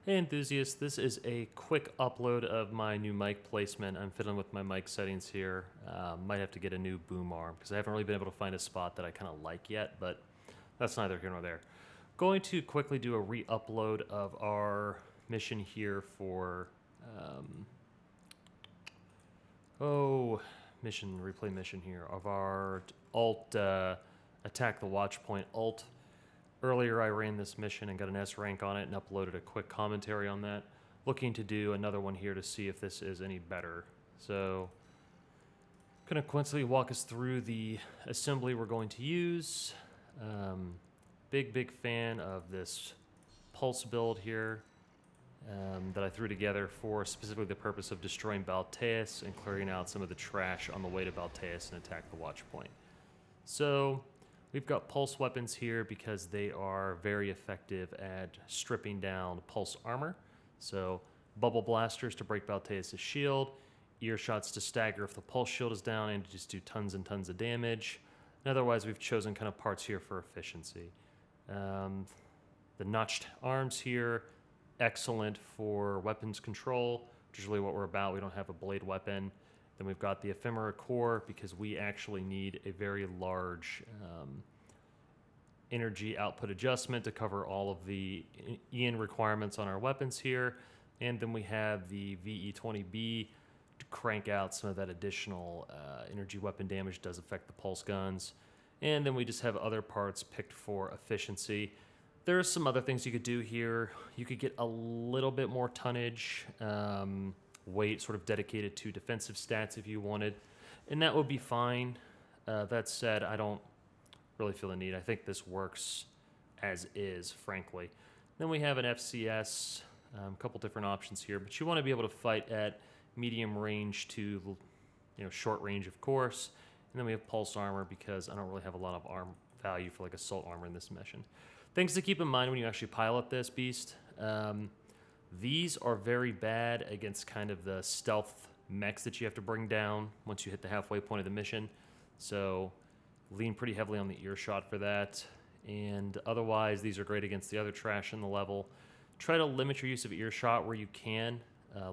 Hey enthusiasts, this is a quick upload of my new mic placement. I'm fiddling with my mic settings here. Might have to get a new boom arm because I haven't really been able to find a spot that I kind of like yet, but that's neither here nor there. Going to quickly do a re-upload of our mission here for, replay mission here of our Attack the Watchpoint alt. Earlier I ran this mission and got an S rank on it and uploaded a quick commentary on that. Looking to do another one here to see if this is any better. So, going to coincidentally walk us through the assembly we're going to use. Big fan of this pulse build here that I threw together for specifically the purpose of destroying Balteus and clearing out some of the trash on the way to Balteus and Attack the Watchpoint. So, we've got pulse weapons here because they are very effective at stripping down pulse armor. So bubble blasters to break Balteus' shield, ear shots to stagger if the pulse shield is down and to just do tons and tons of damage. And otherwise we've chosen kind of parts here for efficiency. The notched arms here, excellent for weapons control, which is really what we're about. We don't have a blade weapon. Then we've got the ephemera core because we actually need a very large energy output adjustment to cover all of the EN requirements on our weapons here. And then we have the VE20B to crank out some of that additional energy weapon damage does affect the pulse guns. And then we just have other parts picked for efficiency. There are some other things you could do here. You could get a little bit more tonnage, weight sort of dedicated to defensive stats if you wanted, and that would be fine. That said, I don't really feel the need. I think this works as is, frankly. Then we have an FCS, a couple different options here, but you want to be able to fight at medium range to short range, of course. And then we have pulse armor because I don't really have a lot of arm value for like assault armor in this mission. Things to keep in mind when you actually pilot this beast. These are very bad against kind of the stealth mechs that you have to bring down once you hit the halfway point of the mission. So lean pretty heavily on the earshot for that. And otherwise, these are great against the other trash in the level. Try to limit your use of earshot where you can,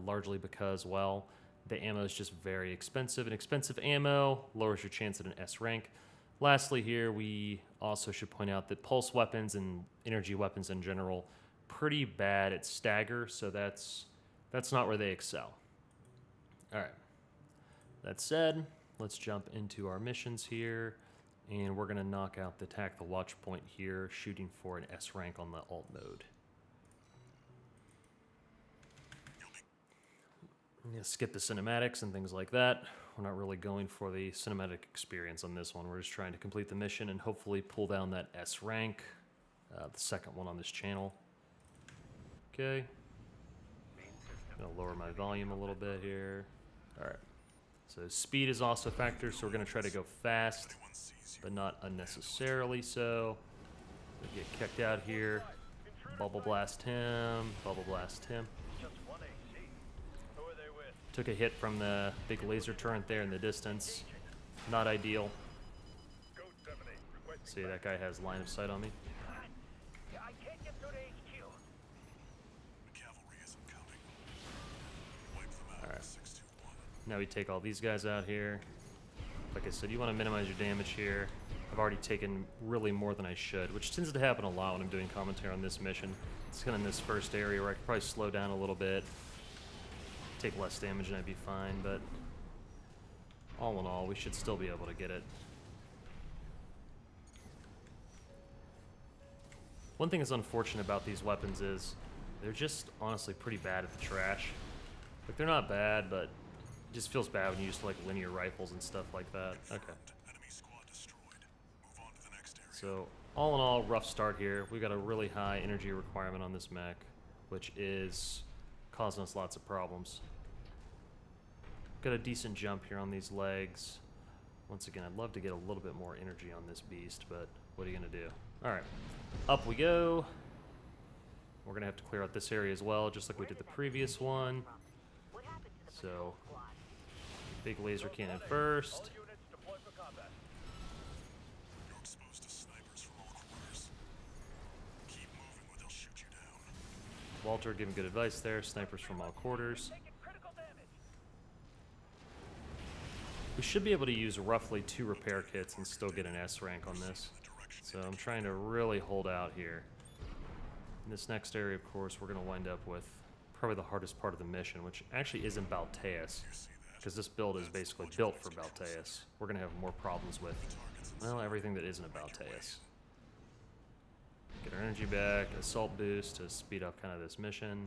largely because, well, the ammo is just very expensive. And expensive ammo lowers your chance at an S rank. Lastly here, we also should point out that pulse weapons and energy weapons in general pretty bad at stagger, so that's not where they excel. All right. That said, let's jump into our missions here, and we're going to knock out the Attack the Watchpoint here, shooting for an S rank on the alt mode. I'm going to skip the cinematics and things like that. We're not really going for the cinematic experience on this one. We're just trying to complete the mission and hopefully pull down that S rank, the second one on this channel. Okay. I'm going to lower my volume a little bit here. All right. So speed is also a factor, so we're going to try to go fast, but not unnecessarily so. We get kicked out here. Bubble blast him. Bubble blast him. Took a hit from the big laser turret there in the distance. Not ideal. See, that guy has line of sight on me. Now we take all these guys out here. Like I said, you want to minimize your damage here. I've already taken really more than I should, which tends to happen a lot when I'm doing commentary on this mission. It's kind of in this first area where I could probably slow down a little bit, take less damage and I'd be fine, but all in all, we should still be able to get it. One thing that's unfortunate about these weapons is they're just honestly pretty bad at the trash. Like, they're not bad, but it just feels bad when you use like linear rifles and stuff like that. Okay. So, all in all, rough start here. We got a really high energy requirement on this mech, which is causing us lots of problems. Got a decent jump here on these legs. Once again, I'd love to get a little bit more energy on this beast, but what are you going to do? All right, up we go. We're going to have to clear out this area as well, just like we did the previous one. So, big laser cannon first. Walter giving good advice there. Snipers from all quarters. We should be able to use roughly 2 repair kits and still get an S rank on this. So I'm trying to really hold out here. In this next area, of course, we're going to wind up with probably the hardest part of the mission, which actually isn't Balteus, because this build is basically built for Balteus. We're going to have more problems with, well, everything that isn't a Balteus. Get our energy back, assault boost to speed up kind of this mission.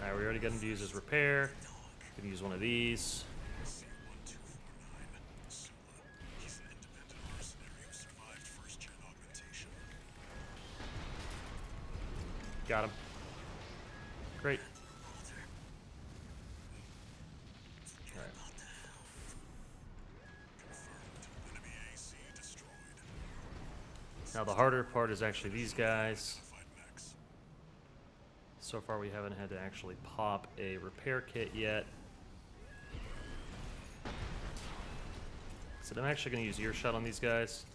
Alright, we already got him to use his repair. Gonna use one of these. Got him. Great. Alright. Now the harder part is actually these guys. So far we haven't had to actually pop a repair kit yet. So I'm actually going to use earshot on these guys.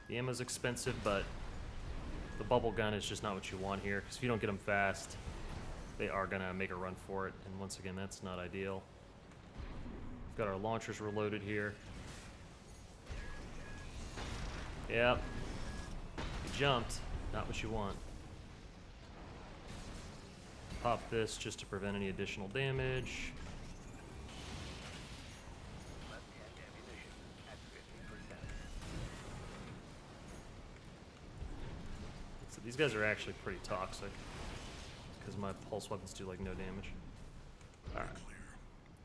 The ammo's expensive, but the bubble gun is just not what you want here, because if you don't get them fast, they are going to make a run for it, and once again, that's not ideal. We've got our launchers reloaded here. Yep. You jumped. Not what you want. Pop this just to prevent any additional damage. So these guys are actually pretty toxic, because my pulse weapons do like no damage. Alright.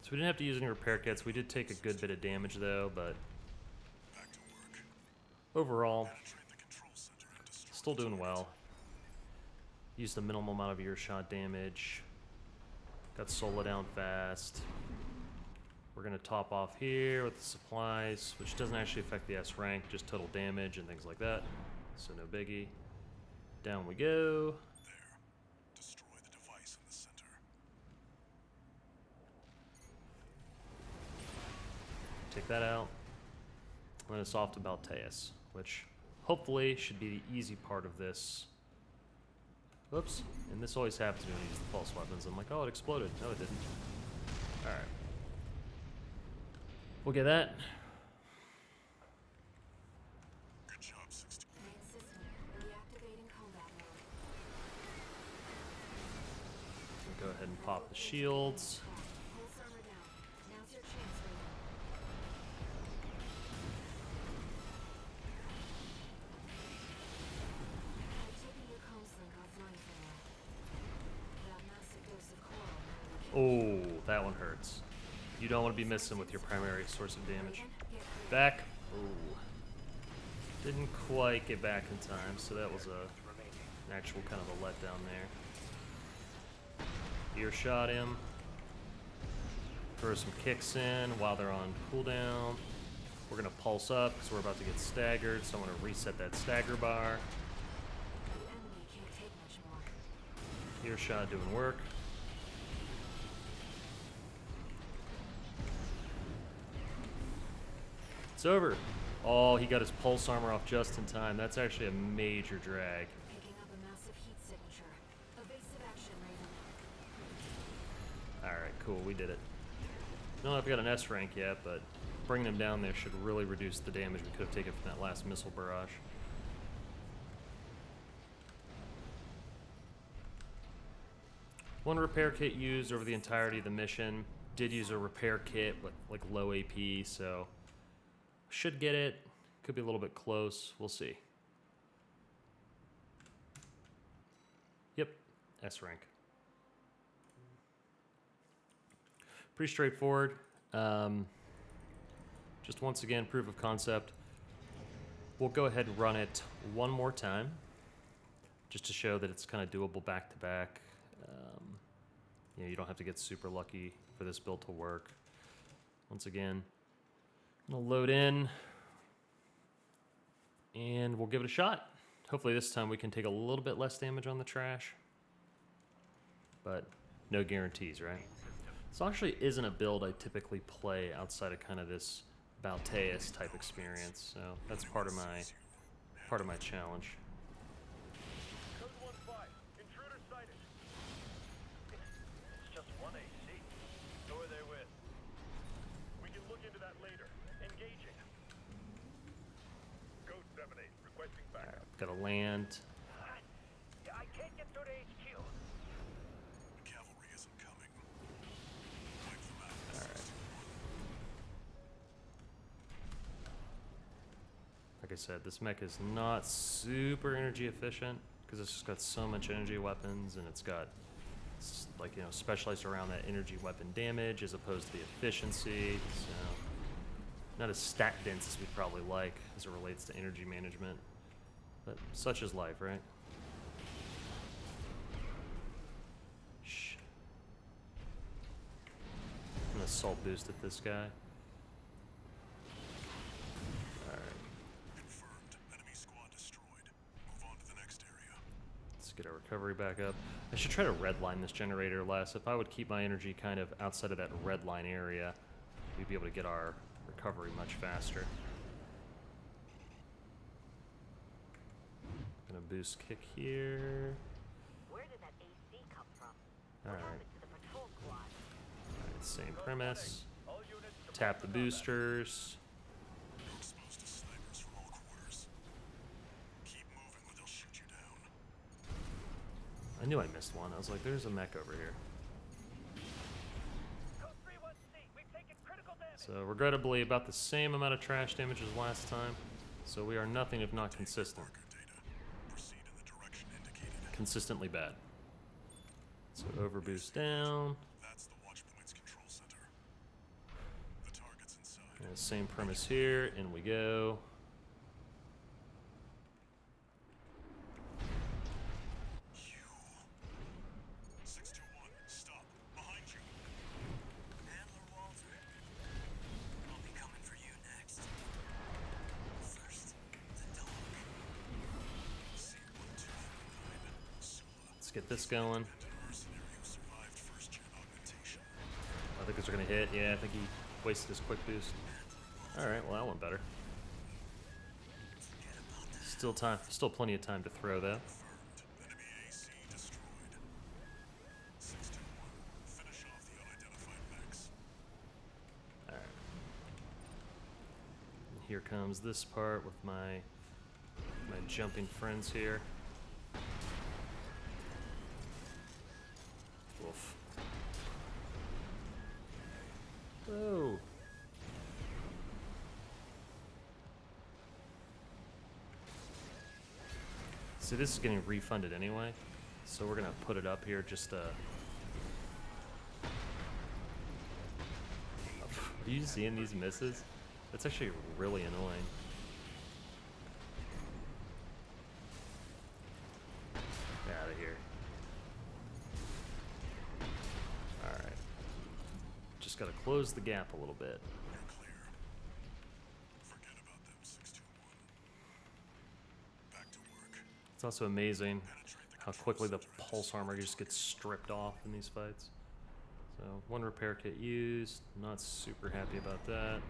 So we didn't have to use any repair kits. We did take a good bit of damage though, but overall, still doing well. Used the minimal amount of earshot damage. Got Sola down fast. We're going to top off here with the supplies, which doesn't actually affect the S rank, just total damage and things like that. So no biggie. Down we go. There. Destroy the device in the center. Take that out. And then it's off to Balteus, which hopefully should be the easy part of this. Whoops. And this always happens when you use the pulse weapons. I'm like, oh, it exploded. No, it didn't. Alright. We'll get that. Good job, 60. Main system reactivating combat mode. We'll go ahead and pop the shields. Pulse armor down. Now's your chance, Raven. I'm taking your comms link offline for now. That massive dose of coral. Oh, that one hurts. You don't want to be missing with your primary source of damage. Raven, get clear. Back. Oh. Didn't quite get back in time, so that was an actual kind of a letdown there. Earshot him. Throw some kicks in while they're on cooldown. We're going to pulse up because we're about to get staggered, so I'm going to reset that stagger bar. The enemy can't take much more. Earshot doing work. It's over. Oh, he got his pulse armor off just in time. That's actually a major drag. Picking up a massive heat signature. Evasive action, Raven. Alright, cool. We did it. I don't know if we got an S rank yet, but bringing him down there should really reduce the damage we could have taken from that last missile barrage. One repair kit used over the entirety of the mission. Did use a repair kit with like low AP, so should get it. Could be a little bit close. We'll see. Yep, S rank. Pretty straightforward. Just once again, proof of concept. We'll go ahead and run it one more time, just to show that it's kind of doable back to back. You know, you don't have to get super lucky for this build to work. Once again, I'm gonna load in, and we'll give it a shot. Hopefully this time we can take a little bit less damage on the trash, but no guarantees, right? This actually isn't a build I typically play outside of kind of this Balteus type experience, so that's part of my challenge. Code 1-5. Intruder sighted. It's just one AC. Who are they with? We can look into that later. Engaging. Code 7-8. Requesting backup. Alright, gotta land. Yeah, I can't get through to HQ. The cavalry isn't coming. Wipe them out. Alright. Like I said, this mech is not super energy efficient because it's just got so much energy weapons, and it's got like, you know, specialized around that energy weapon damage as opposed to the efficiency. So not as stat dense as we'd probably like as it relates to energy management, but such is life, right? Shh. I'm gonna assault boost at this guy. Confirmed. Enemy squad destroyed. Move on to the next area. Let's get our recovery back up. I should try to redline this generator less. If I would keep my energy kind of outside of that red line area, we'd be able to get our recovery much faster. Gonna boost kick here. Where did that AC come from? Alright. What happened to the patrol squad? Alright, same premise. All units to Tap the combat. boosters. You're exposed to snipers from all quarters. Keep moving or they'll shoot you down. I knew I missed one. I was like, there's a mech over here. Code 3-1C. We've taken critical damage. So regrettably about the same amount of trash damage as last time. So we are nothing if not consistent. Marker data. Proceed in the direction indicated. Consistently bad. So overboost down. That's the Watchpoint's control center. The target's inside. And same premise here. In we go. You. 621. Stop. Behind you. Handler Walter. I'll be coming for you next. First, the dog. C1239. Sula. Let's get this going. And a mercenary who survived first-gen augmentation. I think these are gonna hit. Yeah, I think he wasted his quick boost. Alright, well that went better. Forget about that. Still plenty of time to throw though. Confirmed. Enemy AC destroyed. 621. Finish off the unidentified mechs. Alright. Here comes this part with my jumping friends here. Oof. Oh. See, this is getting refunded anyway, so we're gonna put it up here just to. Are you seeing these misses? That's actually really annoying. Get out of here. Alright. Just gotta close the gap a little bit. You're clear. Forget about them, 621. Back to work. It's also amazing Penetrate the how control quickly the center and pulse destroy armor the just gets target. stripped off in these fights. So, one repair kit used. Not super happy about that.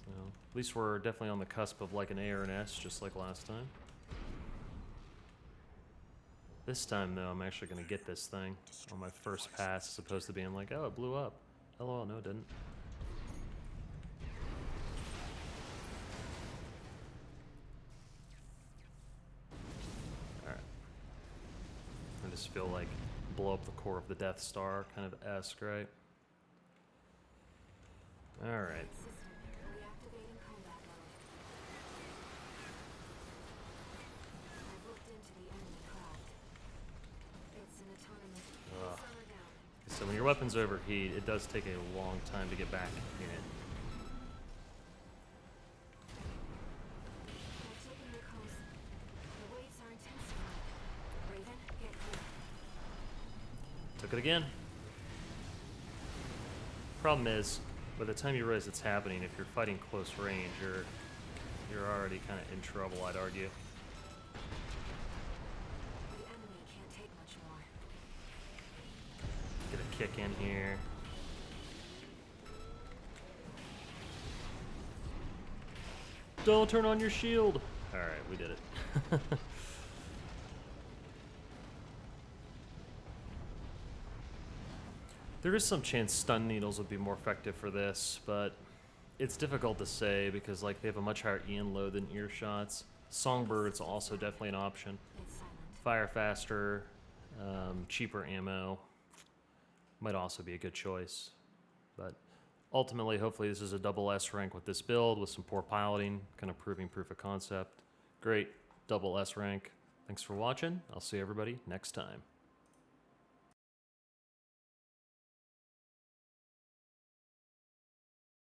So, at least we're definitely on the cusp of like an A or an S, just like last time. This time, though, I'm actually going to get this thing on my first pass as opposed to being like, oh, it blew up. LOL, no, it didn't. Alright. I just feel like blow up the core of the Death Star kind of esque, right? Alright. System reactivating combat mode. I've looked into the enemy craft. It's an autonomous Ugh. summer down. So when your weapons overheat, it does take a long time to get back in it. I've taken the coast. The waves are intensifying. Raven, get clear. Took it again. Problem is, by the time you realize it's happening, if you're fighting close range, you're already kind of in trouble, I'd argue. The enemy can't take much more. Get a kick in here. Don't turn on your shield. All right, we did it. There is some chance stun needles would be more effective for this, but it's difficult to say because like they have a much higher Ian load than earshots. Songbird's also definitely an option. It's silent. Fire faster, cheaper ammo might also be a good choice. But ultimately, hopefully this is a double S rank with this build with some poor piloting, kind of proving proof of concept. Great, double S rank. Thanks for watching. I'll see everybody next time.